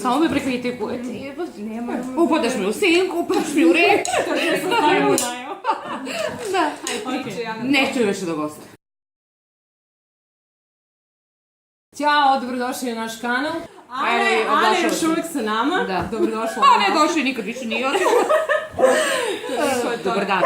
Samo me prekritikujete. Upadaš mi u sinku, upadaš mi u reč. Da. Neću više do gosta. Ćao, dobrodošli na naš kanal. Ane je još uvijek sa nama. Dobrodošla. A ne, došli nikad više nije otišla. Dobar dan.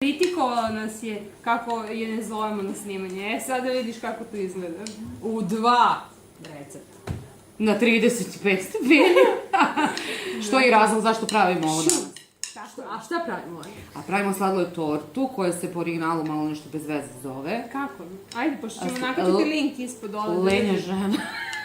Kritikovala nas je kako je ne zovemo na snimanje. Sada vidiš kako to izgleda. U 2 recepta. Na 35 stepeni. Što je i razlog zašto pravimo ovo danas. A šta pravimo? A pravimo sladolu tortu koja se po originalu malo nešto bez veze zove. Kako? Ajde, pošto ćemo nakačiti link ispod dole. Lenja žena.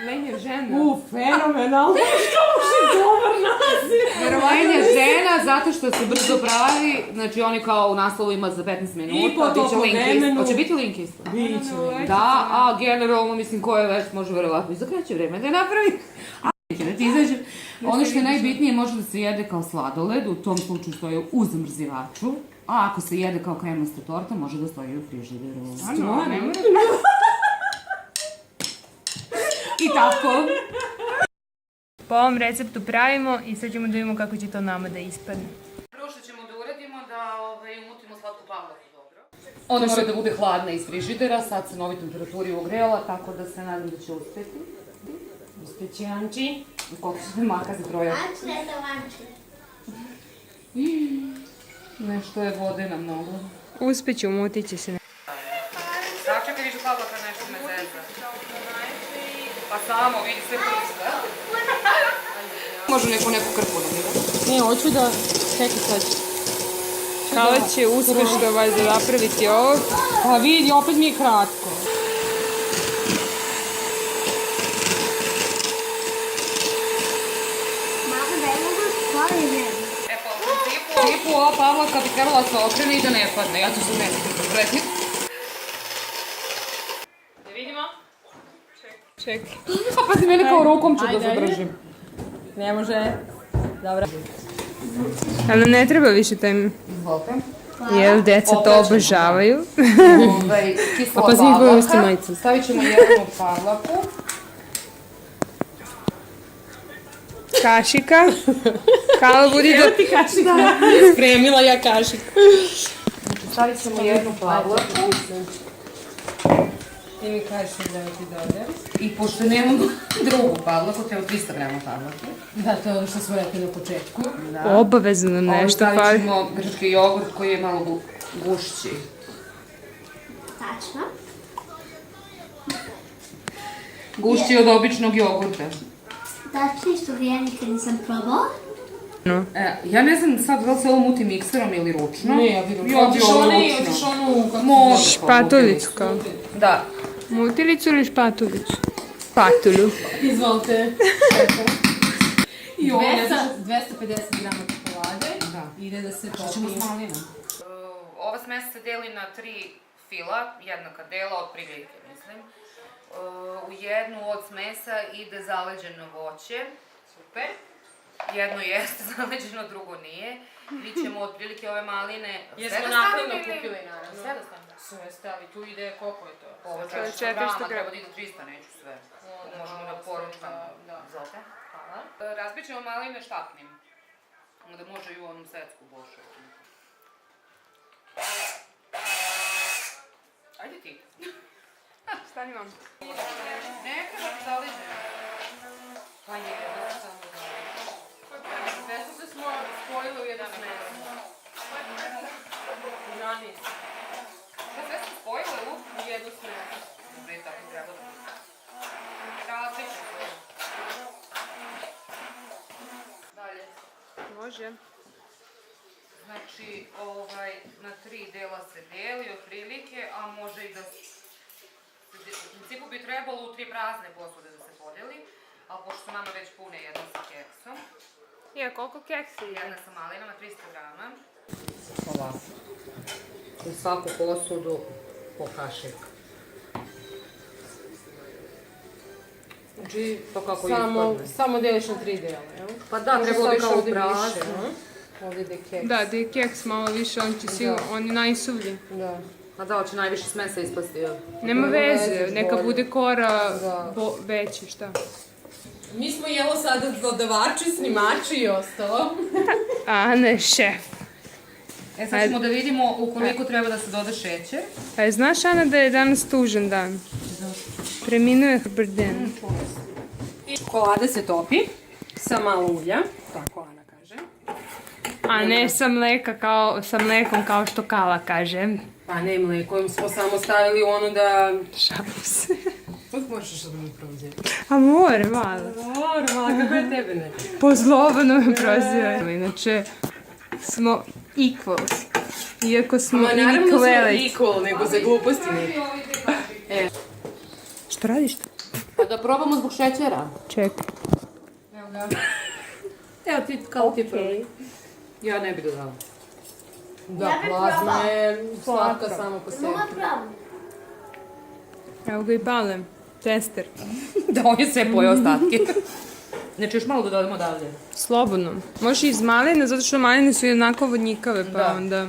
Lenja žena? Fenomenalno! Što uši dobar naziv! Lenja žena zato što se brzo pravi, znači oni kao u naslovu ima za 15 minuta. I po toplom vremenu. Hoće biti link ispod? Biće. Da, a generalno mislim koje već može verovatno i za kraće vreme da je napravi. Ono što je najbitnije može da se jede kao sladoled, u tom slučaju stoji u zamrzivaču, a ako se jede kao kremasta torta može da stoji u frižideru. Stvarno? I tako. Po ovom receptu pravimo i sad ćemo da vidimo kako će to nama da ispadne. Prvo što ćemo da uradimo da umutimo slatku pavlaku dobro. Ona mora da bude hladna iz frižidera, sad se na ovoj temperaturi ugrela, tako da se nadam da će uspeti. Uspeće Anči. Koliko se maka za trojak. Anči, ne da Anči. Nešto je vode na mnogo. Uspeću, umutit će se. Sačekaj, viš pavlaka nešto me zeza. Pa samo, vidi sve prsta. Može neku krpu da mi da? Ne, hoću da... Čekaj sad. Kala će uspešno valjda napraviti ovo. Pa vidi, opet mi je kratko. E pa u principu ova pavlaka bi trebala se okrene i da ne padne. Ja ću se nešto pretiti. Da vidimo? Čekaj. Pa pazi, mene kao rukom ću da zadržim. Ne može. Dobro. Ali ne treba više taj... Izvolite. Jer deca to obožavaju. Kisla A pazi mi boju usti pavlaka. majicu. Stavit ćemo jednu pavlaku. Kašika. Kala budi do... ti kašika. Spremila ja kašiku. Znači, stavit ćemo jednu pavlaku. Ti mi kažeš da ti dodam. I pošto nemamo drugu pavlaku, treba 300 grama pavlake. Da, to je ono što smo rekli na početku. Obavezno nam nešto Stavit fali. ćemo grčki jogurt koji je malo gušći. Tačno. Gušći od običnog jogurta. Tačno što ga ja nikad nisam probala. Ja ne znam sad da li se ovo muti mikserom ili ručno. Ne, ja bi ručno. Ja bi ovo ručno. Može. Špatulicu kao. Da. Mutilicu ili špatulicu? Špatulu. Izvolite. I ovo ne znam. 250 grama čokolade. Ide da se Što ćemo popije. s malinom? Ova smes se deli na 3 fila, jednaka dela od prilike, mislim. U jednu od smesa ide zaleđeno voće. Super. Jedno jeste zaleđeno, drugo nije. Mi ćemo otprilike ove maline... Jesmo nakladno kupili, naravno. Sve da stavimo? Sve stavi, tu ide, koliko je to? Ovo 400 grama, treba da ide 300, neću sve. Možemo da poručkamo. Da. Izvolite. Hvala. Razbit ćemo maline štaknim. Da može i u onom svetsku bošu. Ajde ti. Stani vam. Neka da ti zaliđe. Pa je, da samo da. Sve su se spojili u jedan mes. Ranije. Sve su spojile u Jednu smes. Dobre, tako treba da. Različno se. Dalje. Može. Znači, na 3 dela se deli otprilike, a može i da se... U principu bi trebalo u 3 prazne posude da se podeli, ali pošto su nama već pune, jedna sa keksom. Koliko keksi ide? Jedna sa malinama, 300 grama. Ovako. U svaku posudu po kašik. Znači, To kako ispadne. samo deliš na 3 dela, jel? Pa da, trebalo bi kao u prazno. Ovdje ide keks. Da je keks malo više, on će sigurno, on je najsuvlji. Da. A da, hoće najviše smesa ispasti. Nema veze, neka bude kora veći, šta? Mi smo jelo sada dodavači, snimači i ostalo. A ne, šef. Sad ćemo da vidimo ukoliko treba da se doda šećer. A znaš, Ana, da je danas tužan dan? Preminuo je Brden. Čokolada se topi sa malo ulja, tako Ana kaže. A ne sa mlekom kao što Kala kaže. Pa ne, mlekom smo samo stavili u ono da... Šalim se. Uvijek možeš da mi prođe. A more, malo. Mala, kako je tebe ne? Po zlobano me proziva. Inače, smo equals. Iako smo Naravno smo inequality. equal, nego za gluposti ne. Što radiš tu? Pa da probamo zbog šećera. Čekaj. Evo ti kao ti prvi. Ja ne bih dodala. Da, plazma je slatka samo po sebi. Evo ga i Palem. Tester. Da, on je sve pojeo ostatke. Znači, još malo da dodamo dalje. Slobodno. Možeš i iz maline, zato što maline su jednako vodnjikave, pa Da. onda...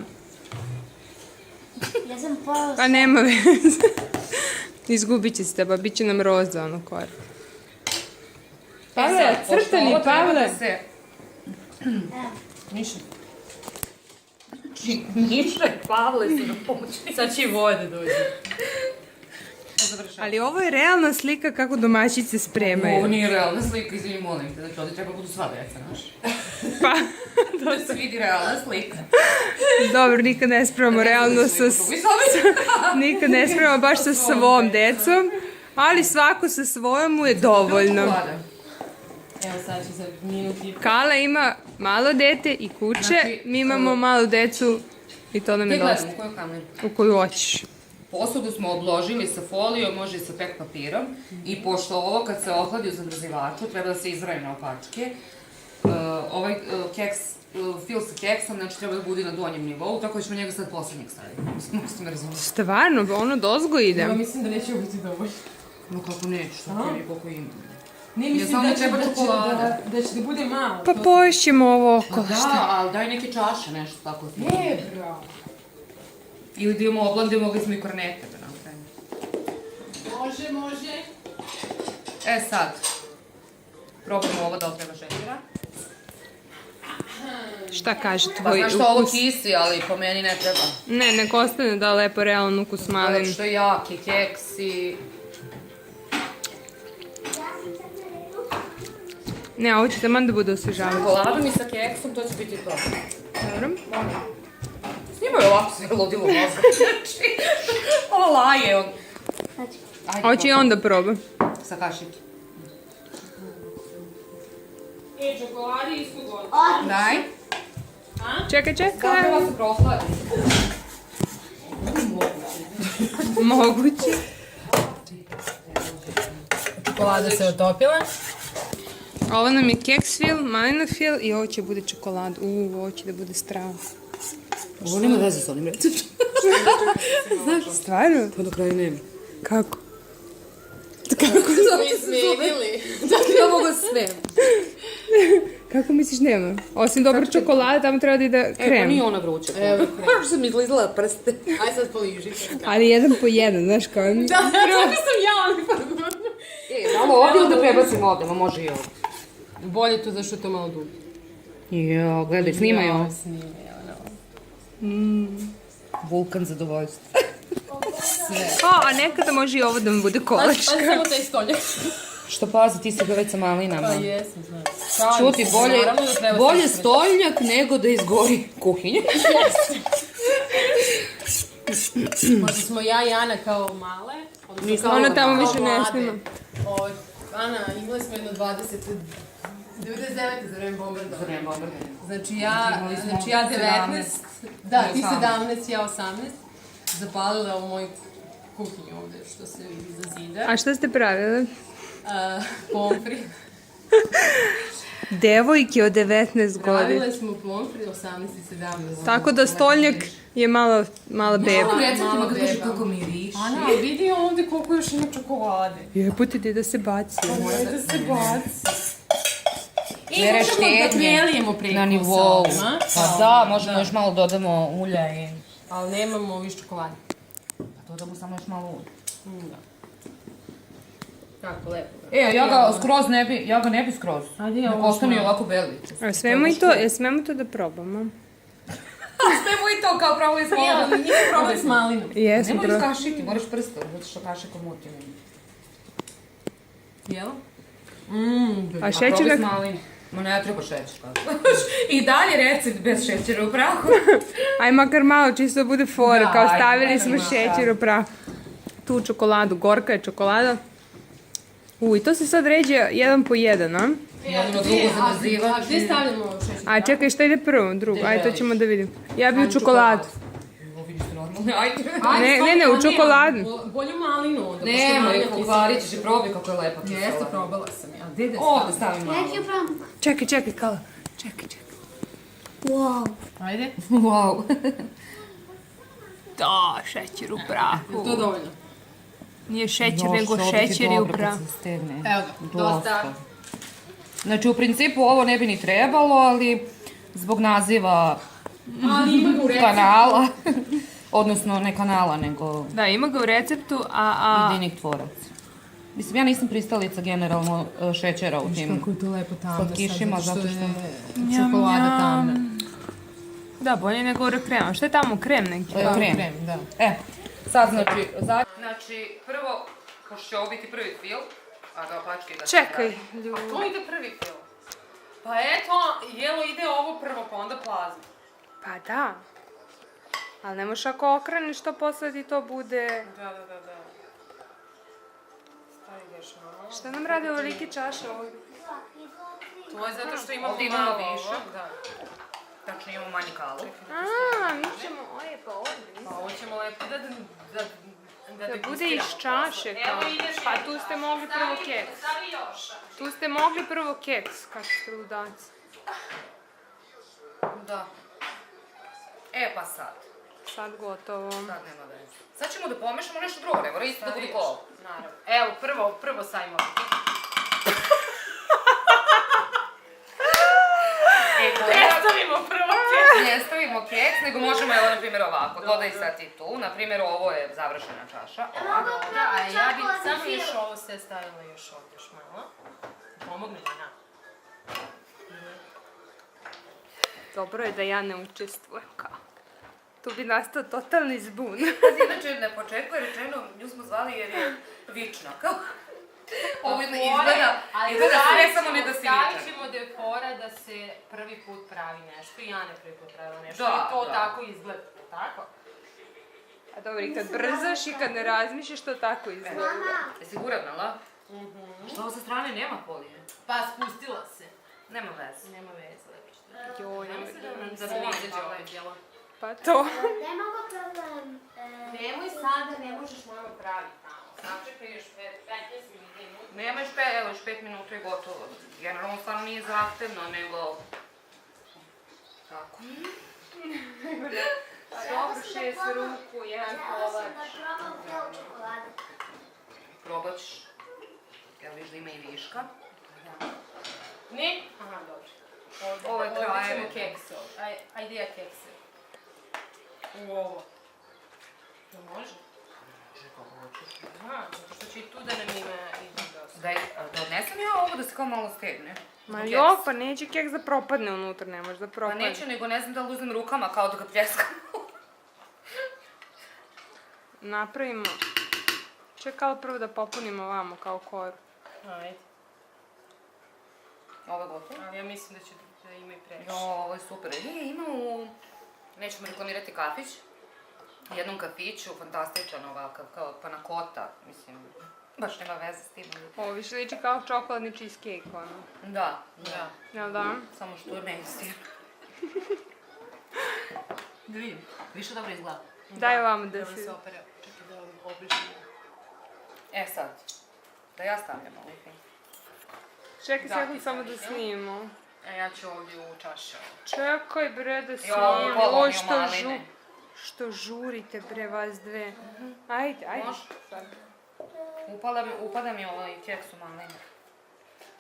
Ja sam pojela Pa nema veze. Izgubit će se teba, bit će nam roza ono kor. Pavle, crtani, Pavle. Ništa. Niše, Pavle se da pomoći. Sad će i vode dođe. Ali ovo je realna slika kako domaćice spremaju. Ovo nije realna slika, izvini, molim te. Znači, ovdje treba budu sva deca, znaš. Pa, Da se vidi realna slika. dobro, nikad ne spremamo realno sa... Nikad ne spremamo baš sa svom decom, ali svako sa svojom mu je dovoljno. Evo sad će za minut i... Kala ima malo dete i kuće, Znači, mi imamo malu decu i to nam je Gdje dosta. gledam, u koju kameru? U koju hoćeš. Posudu smo obložili sa folijom, može i sa pek papirom. I pošto ovo kad se ohladi u zamrzivaču, treba da se izraje na opačke. Ovaj keks, fil sa keksom, znači treba da bude na donjem nivou, tako da ćemo njega sad poslednjeg staviti. Možete me razumjeti. Stvarno, ono dozgo ide. Ja mislim da neće biti dovoljno. No kako neću, što ti koliko ima. Ne, mislim samo da će, treba čokolada. da će da bude malo. Pa poješćemo ovo oko. Da, ali daj neke čaše, nešto tako. Ne, bravo. Ili da imamo oblande, mogli smo i kornete da napravimo. Može. E sad, probamo ovo da li treba šećera. Šta kaže Pa tvoj znaš što ovo ukus? kisi, ali po meni ne treba. Ne, nek ostane da lepo realan ukus Zato malin. što je jaki keks i... Ne, ovo će taman da bude osvežavajuće. Čokoladom i sa keksom, to će biti to. Dobro. Snimao je ovako sve ludilo mozga. Znači, ovo laje on. Ajde, Hoće i on da proba. sa kašike. Čokoladi i sugo. Daj. Čekaj. Kako se prosladi? Moguće. Čokolada se otopila. Ovo nam je keks fil, malina fil i ovo će bude čokolad. Ovo će da bude strava. Ovo nema veze s onim receptom. Stvarno? Pa do kraja nema. Kako? Izmenili. Ja mogu sve. Kako misliš nema? Osim dobro čokolade, tamo treba da ide Pa krem. nije ona vruća. Evo, Možda sam izlizala prste. aj sad poliži. Ali jedan po jedan, znaš kao mi. Tako sam ja, ali pa Malo ovdje ili da prebacimo ovdje, ma može i ovdje. bolje to zašto je to malo dugo. Jo, gledaj, snimaj ovo. Snimaj, Vulkan zadovoljstva. A nekada može i ovo da mi bude kolačka. samo taj stolnjak. Što pazi, ti si ga već sa malinama. Pa jesam, znam. Čuti, bolje stoljnjak nego da izgori kuhinja. Možda smo ja i Ana kao male. odnosno Ona kao tamo mlade. više ne snima. Ana, imali smo jedno 99. za vreme bombardovanja. Znači ja 19, da, ti 17, ja 18, zapalila u moju kuhinju ovde, što se vidi za zida. A šta ste pravili? Pomfri. Devojke od 19 godina. Pravile smo pomfri 18 i 17. Tako da stoljnjak je mala beba. Receptima kad kaže kako miriši. Ana, vidi ovde koliko još ima čokolade. Jebote ti da se baci. Moje da se baci. I Mere možemo da štednje prelijemo preko na nivou. sa ovima. Pa da, možemo još malo dodamo ulja i... Ali nemamo više čokolade. Dodamo samo još malo ulja. Da. Tako, lepo. Ja ga ne bi skroz. Ajde, Nek ostane ovako beli. Smemo to da probamo. Smemo i to kao probali smo ovo. Nisam probali s malinom. Jesmo, Nemoj iskašiti, moraš prstom, zato što kašikom mutim. Jel? A Probaj šećer s malinom. Ma ne treba šećer. I dalje recept bez šećera u prahu. Aj makar malo, čisto da bude fora, Da, kao ajde, stavili makar smo malo. šećer u prah. Tu čokoladu, gorka je čokolada. I to se sad ređe jedan po jedan, a? Jedno drugo zamaziva. A gdje stavljamo šećer? A čekaj, šta ide prvo, drugo? Ajde, to ćemo da vidimo. Ja bi u čokoladu. Ovo vidiš te normalno. Ajde. Ne, u čokoladu. Bolju malinu onda. Nema, pokvarit ćeš i probaj kako je lepa kisela. Jeste, probala sam ja. Gdje da Ovdje stavi malo. Čekaj, Kala. Čekaj. Ajde. Wow. Da, šećer u prahu. To dovoljno. Nije šećer, nego šećer i u prahu. Evo ga, dosta. Znači, u principu ovo ne bi ni trebalo, ali zbog naziva Ali ima ga u receptu. kanala, odnosno ne kanala, nego Da, ima ga u receptu, a... idejnih tvoraca. Mislim, ja nisam pristalica generalno šećera u tim. Kako je to lepo tamno slatkišima, sad, zato što- je čokolada tamna. Da, bolje nego krema. Šta je tamo, krem neki? Krem. Da. Sad znači, prvo, pošto će ovo biti prvi fil, a da opačke da se Čekaj, pravi. ljudi. To ide prvi fil. Pa eto, jelo ide ovo prvo, pa onda plazma. Pa da. Ali ne možeš ako okreneš to posle ti to bude... Da. Stavi još malo. Šta nam rade ovolike čaše ovdje? To je zato što imamo Ovdje imamo malo više. ovo, da. Znači imamo manji kalu. Mi ćemo... Oje, pa ovdje. Pa ovo ćemo lepo da Da bude iz čaše kao. Pa tu ste mogli prvo keks. Tu ste mogli prvo keks, kako ste ludaci. Da. Pa sad. Sad gotovo. Sad nema veze. Sad ćemo da pomešamo nešto drugo, ne mora isto da bude kolo. Naravno. Evo, prvo sajmo. Ne stavimo prvo keks. Ne stavimo keks, nego možemo, evo, na primjer, ovako. Dodaj sad ti tu. Na primjer, ovo je završena čaša. Ovako. Da, a ja bih samo još ovo sve stavila još ovdje još malo. Pomogne Ana. Dobro je da ja ne učestvujem kao. Tu bi nastao totalni zbun. Inače, na početku je rečeno, nju smo zvali jer je vična. Kao, ovo izgleda sve samo ne da si Stavit vičan. ćemo da je fora da se prvi put pravi nešto i Ana prvi put pravila nešto. Da, I to da. tako izgleda. Tako? A dobro, i kad brzaš i kad ne razmišljaš, to tako izgleda. Jesi uravnala? Što ovo sa strane nema folije? Pa spustila se. Nema veze. Nema veze, lepo ćete. Joj, Nema se da nam Da se se ne izađe izađe ovaj ovaj djelo. pa to. Nemamo problem. Nemoj sada, ne možeš mama praviti tamo. Sačekaj još 15 minuta. Nema još 5 minuta i gotovo. Generalno stvarno nije zahtevno, nego... Tako. Pa dobro, 6 ruku, jedan Htjela sam kolač. da probam pol čokolade. Probat ćeš. Evo viš da ima i viška. Ne? Aha, dobro. Ovo je Ovdje kraj. ćemo kekse. Ajde ja kekse. U ovo. To može? Aha, zato što će i tu da nam ima dosta. Da odnesem ja ovo da se kao malo stegne. Ma Zbog jo, keksa. pa neće keks da propadne unutra, ne može da Pa propadne. neće, nego ne znam da li uzmem rukama kao da ga pljeskam. Napravimo. Čekaj prvo da popunimo ovamo kao koru. Ajde. Ovo je gotovo. Ali ja mislim da će da ima i previše. Jo, ovo je super. Ima u... Nećemo reklamirati kafić. U jednom kafiću, fantastičan ovakav, kao panakota, mislim. Baš nema veze s tim. Ovo više liči kao čokoladni cheesecake, ono. Da. Jel da? Samo što je mainstream. Da vidim, više dobro izgleda. Daj ovamo da Treba se se... opere. Čekaj da obližimo. Sad, da ja stavljam ovaj film. Čekaj Da, sekund ti samo da staviš, snimimo. Ja ću ovdje u čašu. Čekaj bre da Jo, snimimo. koloniju Oj, maline. što žurite bre vas dve. Ajde. Može. Sad. Upada mi ovaj keks u maline.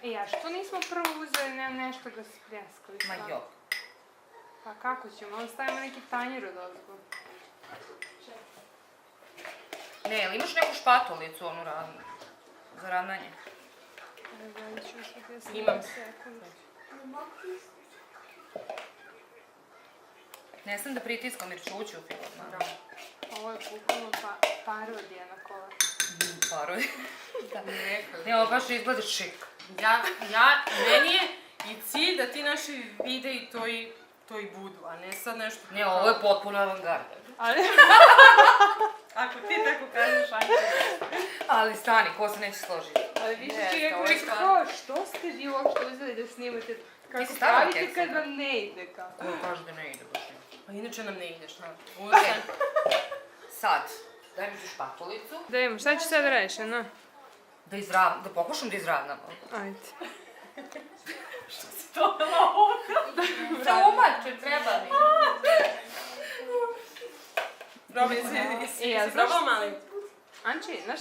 Ja, što nismo prvo uzeli nešto ga spljeskali? Ma jo. Pa kako ćemo? Onda stavimo neki tanjir od ozgo. Ne, ili imaš neku špatolicu, onu ravnu? Za ravnanje? Imam. Ne sam da pritiskam jer ćuću u filmu. Ovo je bukvalno parodija na kola. Paroj. Ne, ovo baš izgleda šik. Meni je i cilj da ti naši videi to i budu, a ne sad nešto... Ne, ovo je potpuno avangarda. Ali... Ako ti tako kažeš, ajde. Ali stani, ko se neće složiti? Ali više Jeste, čega ovo je koji stvarno. kao, što ste vi uopšte uzeli da snimate? Kako si stavila pravite keksa, kad da? vam ne ide kao? Ko kaže da ne ide baš ne. Pa inače nam ne ideš, na. Sad, daj mi tu špatolicu. Da imam, šta ću sad reći, no? Da pokušam da izravnamo. Ajde. To je ovo. Da umače, treba mi. Robin, Ja, si probala mali? Anči, znaš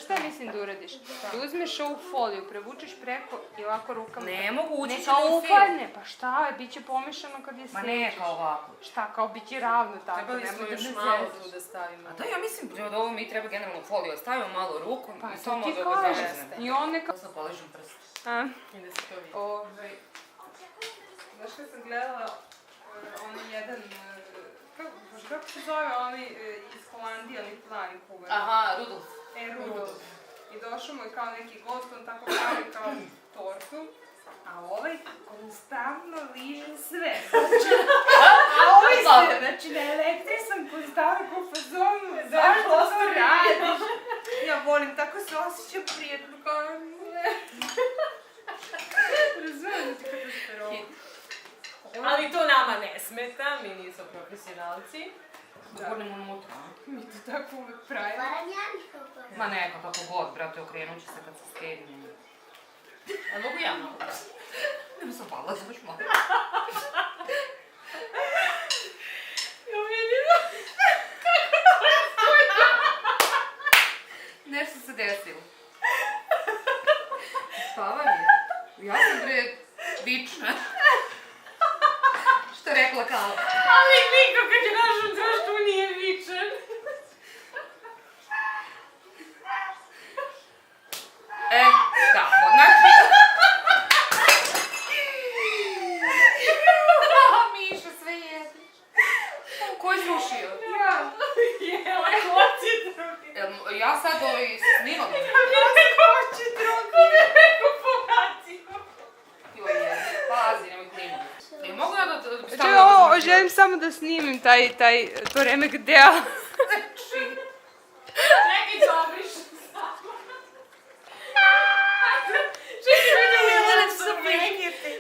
šta mislim da uradiš? Da uzmeš ovu foliju, prevučeš preko i ovako rukama... Ne mogu ući Ne ću u kao film. upadne, pa šta je, bit će pomešano kad je Ma sečeš. ne, kao ovako. Šta, kao bit će ravno tako, Trebali smo nemoj da još me malo zezaš. tu da stavimo. A da, ja mislim da od ovo mi treba generalno foliju. Stavimo malo rukom Pa i to samo ti da ga kažem. zaveznem. I on neka... Sad poližem prst. A, I da se to vidi. Znaš kad sam gledala onaj jedan, kako se zove onaj iz Holandije, onaj plani kuvar? Aha, Rudolf. Rudolf. I došao mu je kao neki gost, on tako pravi kao tortu, a ovaj konstantno liže sve. A ovaj se, znači na električnom konstantno po fazonu, zašto to radiš? Ja volim, tako se osjećam prijetno, kao ne. Razumijem ti katastrofa. Ali to nama ne smeta, mi nismo profesionalci. Gurnemo unutra. Mi to tako uvek pravimo. Barem ja nikao prvo. Ma neka, kako god, brate, okrenut će se kad se stegne. A mogu ja malo? Ne sam pala, znaš malo. Nešto se desilo. Spavanje. Ja sam bre vična. Što je rekla kao? Ali niko kad je našem društvu nije vičan. Tako, znači... Miša, sve jedi. Ko je slušio? Jela, hoće drugi. Ja sad snimam. Hoće drugi. Neko povratio. Joj, jedi. Pazi, nemoj klimu. Mogu ja da Čekaj, stavim ovo, želim samo da snimim to remek deo. Čekaj, dobriš. Čekaj, vidimo Jelena će se prekiti.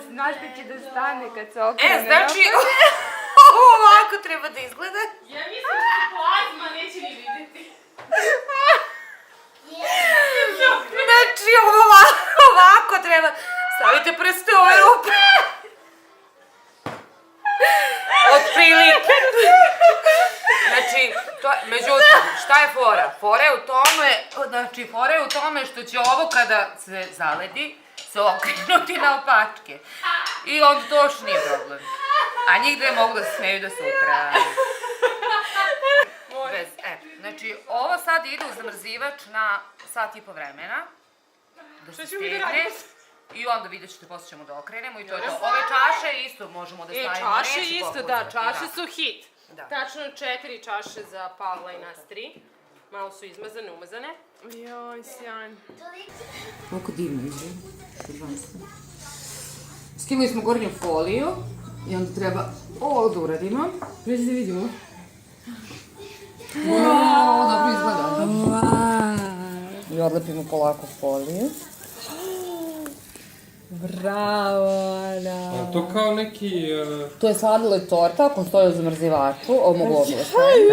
Znaš da će da stane kad se okrene. znači, ovo ovako treba da izgleda. Ja mislim da je plazma, neće ni vidjeti. Znači, ovo ovako treba. Stavite prste u ove rupe. Otprilike. Znači, međutim, šta je fora? Fora je u tome što će ovo kada se zaledi se okrenuti na opačke. I onda to još nije problem. A njih dve mogu da se smeju do sutra. Znači, ovo sad ide u zamrzivač na sat i po vremena. Da se stegne. I onda vidjet ćete, poslije ćemo da okrenemo i to je to. Ove čaše isto možemo da stavimo. Čaše neće isto, popucati, da, čaše su hit. Da. Tačno 4 čaše za Pavla i nas 3. Malo su izmazane, umazane. Joj, sjajno. Koliko divno izgleda. Skinuli smo gornju foliju i onda treba ovo da uradimo. Pređi da vidimo. Ovo dobro izgleda. I odlepimo polako foliju. Bravo, Ana. A to kao neki... To je sladoled torta, ako stoji u zamrzivaču, ovo mogu ovdje da stavim.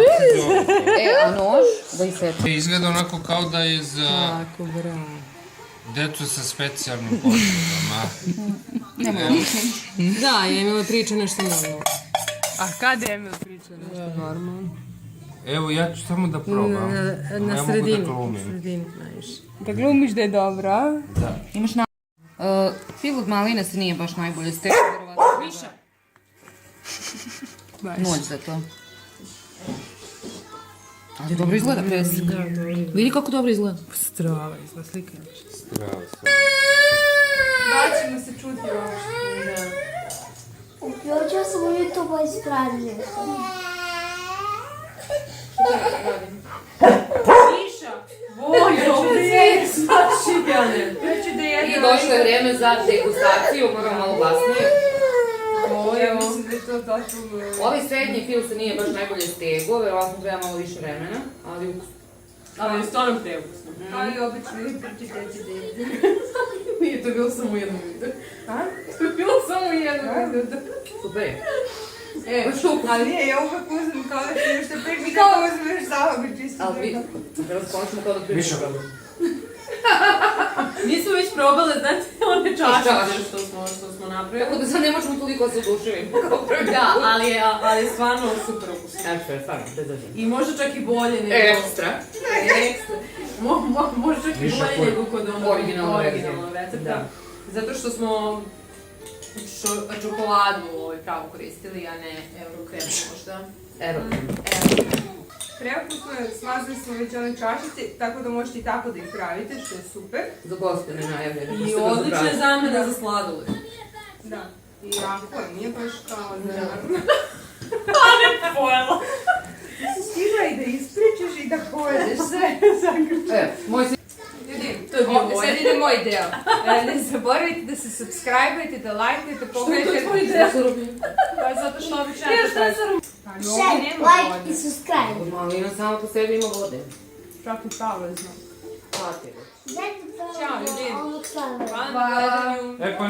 A nož, da isečem. Izgleda onako kao da je za Tako, bravo. decu sa specijalnim potrebama. Da, ja imala priča nešto normalno. A kad je Emil pričao nešto normalno? Evo, ja ću samo da probam. Na Ja sredini. mogu da glumim. Sredini, najviše. Da glumiš da je dobro, a? Imaš na... Fil od maline se nije baš najbolje stekao, vjerovatno. Miša! Noć za to. Ali dobro izgleda pes. Vidi kako dobro izgleda. Strava, izgleda slika. Strava. Da ćemo se čuti uopšte. Uključio sam u YouTube ispravljen. Miša, Vojo, bre, sačijane. ja ću da I jedem. došlo je vreme za degustaciju, moram malo glasnije. Ja mislim da je to totalno... Ovaj srednji fil se nije baš najbolje stego, verovatno treba malo više vremena, ali ukus. Ali je stvarno preusno. Ali obično je trči. Nije to bilo samo u jednom videu. A? To je bilo samo u jednom videu. Super je. Ali nije, ja uvek uzmem kao da ti nešto pričam, kao uzmeš zahobi čisto. Ali vi, razpočemo kao da pričamo. Mi smo već probale, znate, one čašice čašice. što smo napravili. Tako da sad ne možemo toliko se oduševim. Da, ali je stvarno super ukusno. Ekstra, stvarno, bez zađenja. I može čak i bolje nego... Ekstra. Ekstra. Može čak i Više bolje koji- nego kod onog Originalnog originalnog recepta. Da. Zato što smo čokoladu pravu koristili, a ne eurokrem možda. Evo. Preukusno je, smazali smo već one čašice, tako da možete i tako da ih pravite, što je super. Za goste ne najavljeno. I odlična je zamena za sladoled. Da. I jako je, nije baš kao naravno. Pojela. Stigla i da ispričaš i da pojedeš sve zagrče. Moj se... Ljudi, To je bio moj. sad ide moj deo. Ne zaboravite da se subscribe-ajte, da lajkujete, pogledajte. tvoj deo? Pa zato što obično Ja to šta traži. sam? Pa ovdje Share, nema like vode. i subscribe. Malina sama po sebi ima vode. Čak i Pavle zna. Hvala ti. Znate to Ćao, ljudi. ovog slava. Hvala na gledanju. E pa